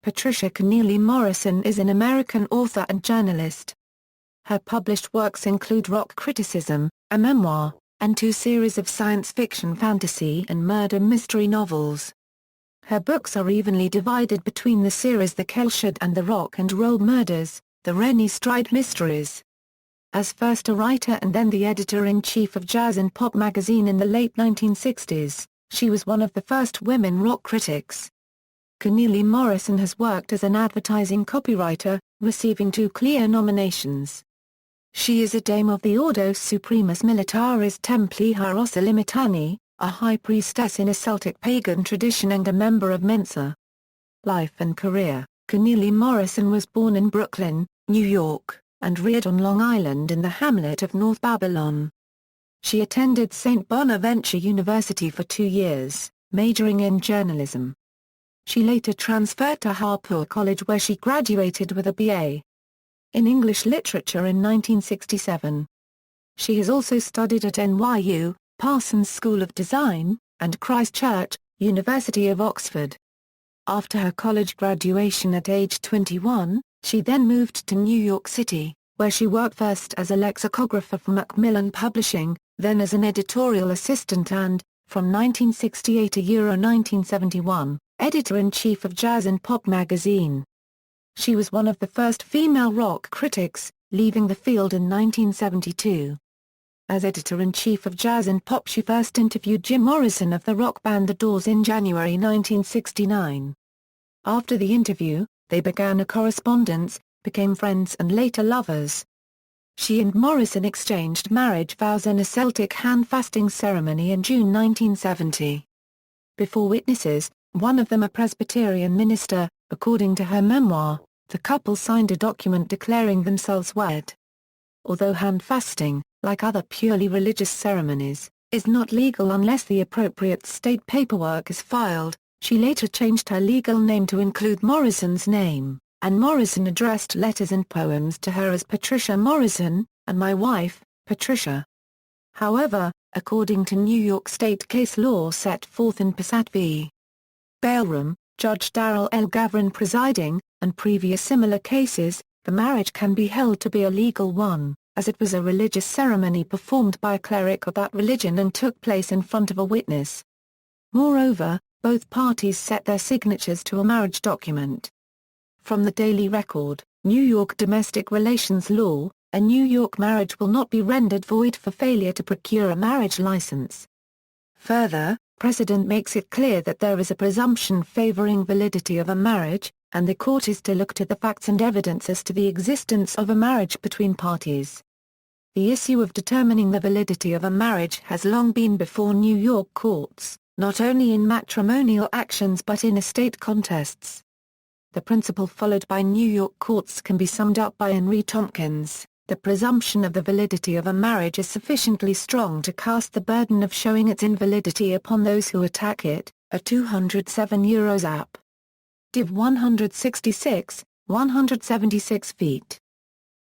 Patricia Kennealy-Morrison is an American author and journalist. Her published works include Rock Criticism, a memoir, and 2 series of science fiction fantasy and murder mystery novels. Her books are evenly divided between the series The Keltiad and the Rock&Roll Murders, the Rennie Stride Mysteries. As first a writer and then the editor-in-chief of Jazz and Pop magazine in the late 1960s, she was one of the first women rock critics. Kennealy-Morrison has worked as an advertising copywriter, receiving 2 Clio nominations. She is a Dame of the Ordo Supremus Militaris Templi Hierosolymitani, a High Priestess in a Celtic Pagan tradition and a member of Mensa. Life and career: Kennealy-Morrison was born in Brooklyn, New York, and reared on Long Island in the hamlet of North Babylon. She attended St. Bonaventure University for 2 years, majoring in journalism. She later transferred to Harpur College where she graduated with a B.A. in English Literature in 1967. She has also studied at NYU, Parsons School of Design, and Christ Church, University of Oxford. After her college graduation at age 21, she then moved to New York City, where she worked first as a lexicographer for Macmillan Publishing, then as an editorial assistant and, from 1968 to 1971, editor-in-chief of Jazz and Pop magazine. She was one of the first female rock critics, leaving the field in 1972. As editor-in-chief of Jazz and Pop, she first interviewed Jim Morrison of the rock band The Doors in January 1969. After the interview, they began a correspondence, became friends and later lovers. She and Morrison exchanged marriage vows in a Celtic hand-fasting ceremony in June 1970. Before witnesses, one of them a Presbyterian minister, according to her memoir, the couple signed a document declaring themselves wed. Although hand-fasting, like other purely religious ceremonies, is not legal unless the appropriate state paperwork is filed, she later changed her legal name to include Morrison's name, and Morrison addressed letters and poems to her as Patricia Morrison, and my wife, Patricia. However, according to New York State case law set forth in Passat v. Bailroom, Judge Darrell L. Gavrin presiding, and previous similar cases, the marriage can be held to be a legal one, as it was a religious ceremony performed by a cleric of that religion and took place in front of a witness. Moreover, both parties set their signatures to a marriage document. From the Daily Record, New York Domestic Relations Law, a New York marriage will not be rendered void for failure to procure a marriage license. Further, precedent makes it clear that there is a presumption favoring validity of a marriage, and the court is to look to the facts and evidence as to the existence of a marriage between parties. The issue of determining the validity of a marriage has long been before New York courts, not only in matrimonial actions but in estate contests. The principle followed by New York courts can be summed up by Henry Tompkins: the presumption of the validity of a marriage is sufficiently strong to cast the burden of showing its invalidity upon those who attack it, a 207 euros app. Div 166, 176 feet.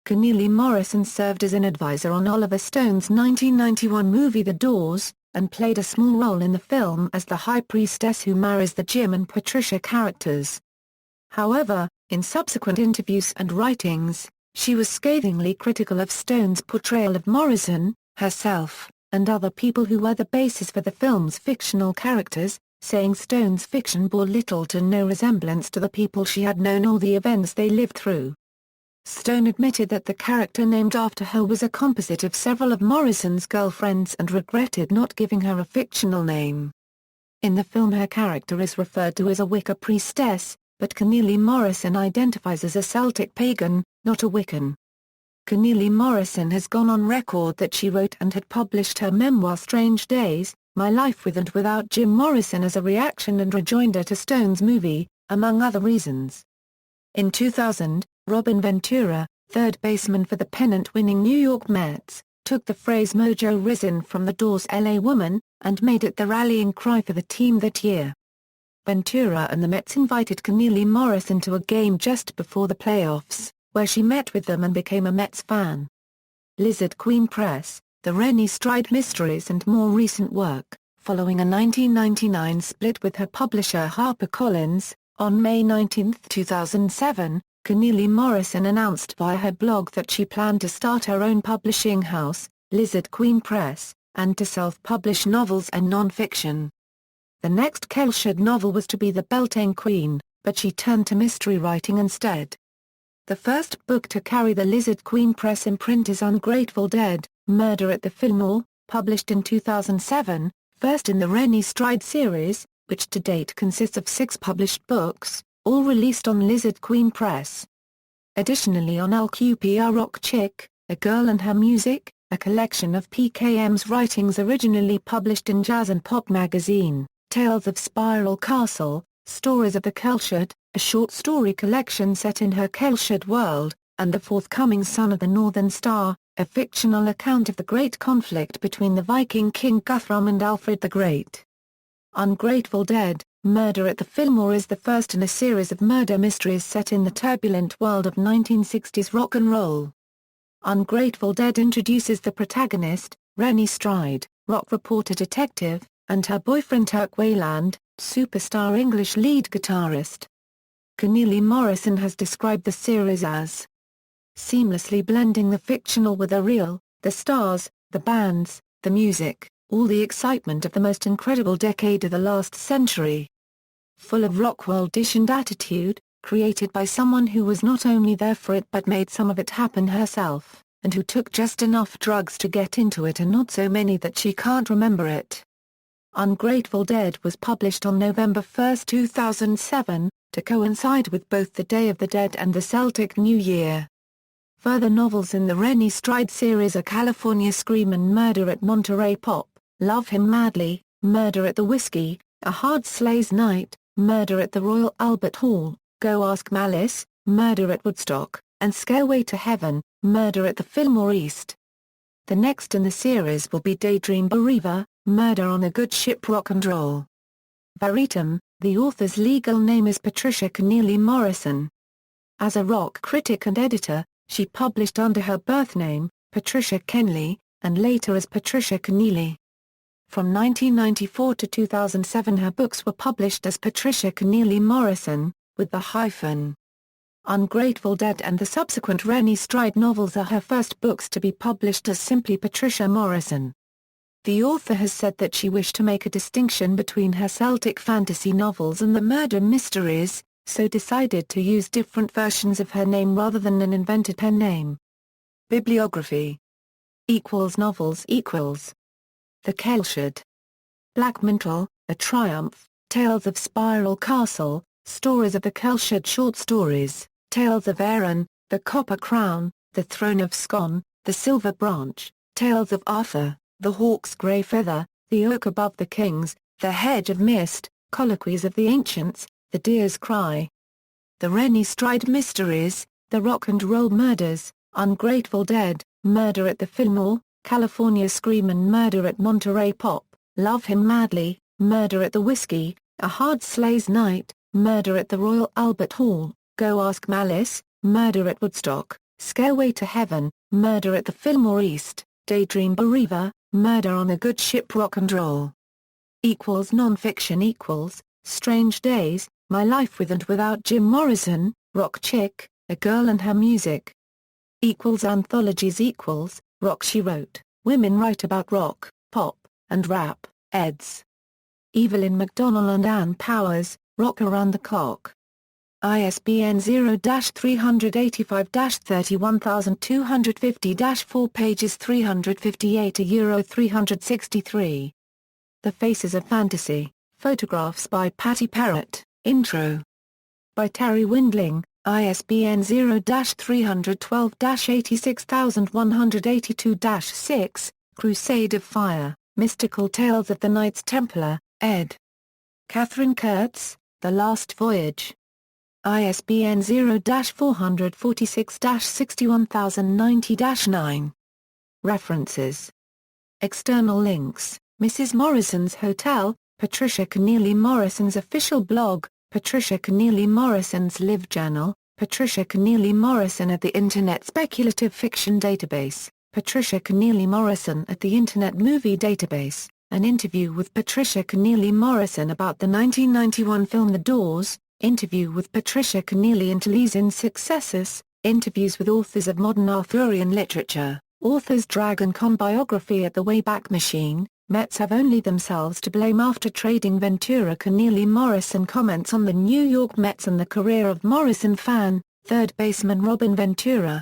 Kennealy-Morrison served as an advisor on Oliver Stone's 1991 movie The Doors, and played a small role in the film as the High Priestess who marries the Jim and Patricia characters. However, in subsequent interviews and writings, she was scathingly critical of Stone's portrayal of Morrison, herself, and other people who were the basis for the film's fictional characters, saying Stone's fiction bore little to no resemblance to the people she had known or the events they lived through. Stone admitted that the character named after her was a composite of several of Morrison's girlfriends and regretted not giving her a fictional name. In the film her character is referred to as a Wicca priestess, but Kennealy-Morrison identifies as a Celtic pagan, not a Wiccan. Kennealy-Morrison has gone on record that she wrote and had published her memoir Strange Days, My Life with and Without Jim Morrison as a reaction and rejoinder to Stone's movie, among other reasons. In 2000, Robin Ventura, third baseman for the pennant-winning New York Mets, took the phrase Mojo Risen from The Doors' LA Woman, and made it the rallying cry for the team that year. Ventura and the Mets invited Kennealy-Morrison to a game just before the playoffs, where she met with them and became a Mets fan. Lizard Queen Press, The Rennie Stride Mysteries and more recent work, following a 1999 split with her publisher HarperCollins, On May 19, 2007, Kennealy-Morrison announced via her blog that she planned to start her own publishing house, Lizard Queen Press, and to self-publish novels and non-fiction. The next Keltiad novel was to be The Beltane Queen, but she turned to mystery writing instead. The first book to carry the Lizard Queen Press imprint is Ungrateful Dead, Murder at the Fillmore, published in 2007, first in the Rennie Stride series, which to date consists of 6 published books, all released on Lizard Queen Press. Additionally on LQPR Rock Chick, A Girl and Her Music, a collection of PKM's writings originally published in Jazz and Pop magazine, Tales of Spiral Castle, Stories of the Keltiad, a short story collection set in her Keltiad world, and the forthcoming Son of the Northern Star, a fictional account of the great conflict between the Viking king Guthrum and Alfred the Great. Ungrateful Dead, Murder at the Fillmore is the first in a series of murder mysteries set in the turbulent world of 1960s rock and roll. Ungrateful Dead introduces the protagonist, Rennie Stride, rock reporter detective, and her boyfriend Turk Wayland, superstar English lead guitarist. Kennealy-Morrison has described the series as seamlessly blending the fictional with the real, the stars, the bands, the music, all the excitement of the most incredible decade of the last century. Full of rock-world-ish attitude, created by someone who was not only there for it but made some of it happen herself, and who took just enough drugs to get into it and not so many that she can't remember it. Ungrateful Dead was published on November 1, 2007, to coincide with both the Day of the Dead and the Celtic New Year. Further novels in the Rennie Stride series are California Scream and Murder at Monterey Pop, Love Him Madly, Murder at the Whiskey, A Hard Slay's Night, Murder at the Royal Albert Hall, Go Ask Malice, Murder at Woodstock, and Stairway to Heaven, Murder at the Fillmore East. The next in the series will be Daydream Bereaver, Murder on a Good Ship Rock and Roll. Veritum, the author's legal name is Patricia Kennealy-Morrison. As a rock critic and editor, she published under her birth name, Patricia Kennealy, and later as Patricia Kennealy. From 1994 to 2007 her books were published as Patricia Kennealy-Morrison, with the hyphen. Ungrateful Dead and the subsequent Rennie Stride novels are her first books to be published as simply Patricia Morrison. The author has said that she wished to make a distinction between her Celtic fantasy novels and the murder mysteries, so decided to use different versions of her name rather than an invented pen name. Bibliography == novels The Keltiad. Black Mantle, A Triumph, Tales of Spiral Castle, Stories of the Keltiad Short Stories, Tales of Aaron, The Copper Crown, The Throne of Scone, The Silver Branch, Tales of Arthur, The Hawk's Grey Feather, The Oak Above the Kings, The Hedge of Mist, Colloquies of the Ancients, The Deer's Cry. The Rennie Stride Mysteries, The Rock and Roll Murders, Ungrateful Dead, Murder at the Fillmore, California Scream and Murder at Monterey Pop, Love Him Madly, Murder at the Whiskey, A Hard Slay's Night, Murder at the Royal Albert Hall, Go Ask Malice, Murder at Woodstock, Stairway to Heaven, Murder at the Fillmore East, Daydream Bereaver, Murder on a Good Ship Rock and Roll. Non-fiction Strange Days, My Life with and Without Jim Morrison, Rock Chick, A Girl and Her Music. Anthologies Rock She Wrote, Women Write About Rock, Pop, and Rap, eds. Evelyn McDonnell and Ann Powers, Rock Around the Clock. ISBN 0-385-31250-4 pages 358 Euro 363. The Faces of Fantasy, Photographs by Patty Parrott, Intro. By Terry Windling, ISBN 0-312-86182-6, Crusade of Fire, Mystical Tales of the Knights Templar, ed. Catherine Kurtz, The Last Voyage. ISBN 0-446-61090-9. References. External links, Mrs. Morrison's Hotel, Patricia Kennealy-Morrison's official blog, Patricia Kennealy-Morrison's Live Journal, Patricia Kennealy-Morrison at the Internet Speculative Fiction Database, Patricia Kennealy-Morrison at the Internet Movie Database, an interview with Patricia Kennealy-Morrison about the 1991 film The Doors, Interview with Patricia Kennealy-Morrison Successus, interviews with authors of modern Arthurian literature, authors Dragon Con biography at the Wayback Machine. Mets have only themselves to blame after trading Ventura. Kennealy-Morrison comments on the New York Mets and the career of Morrison fan, third baseman Robin Ventura.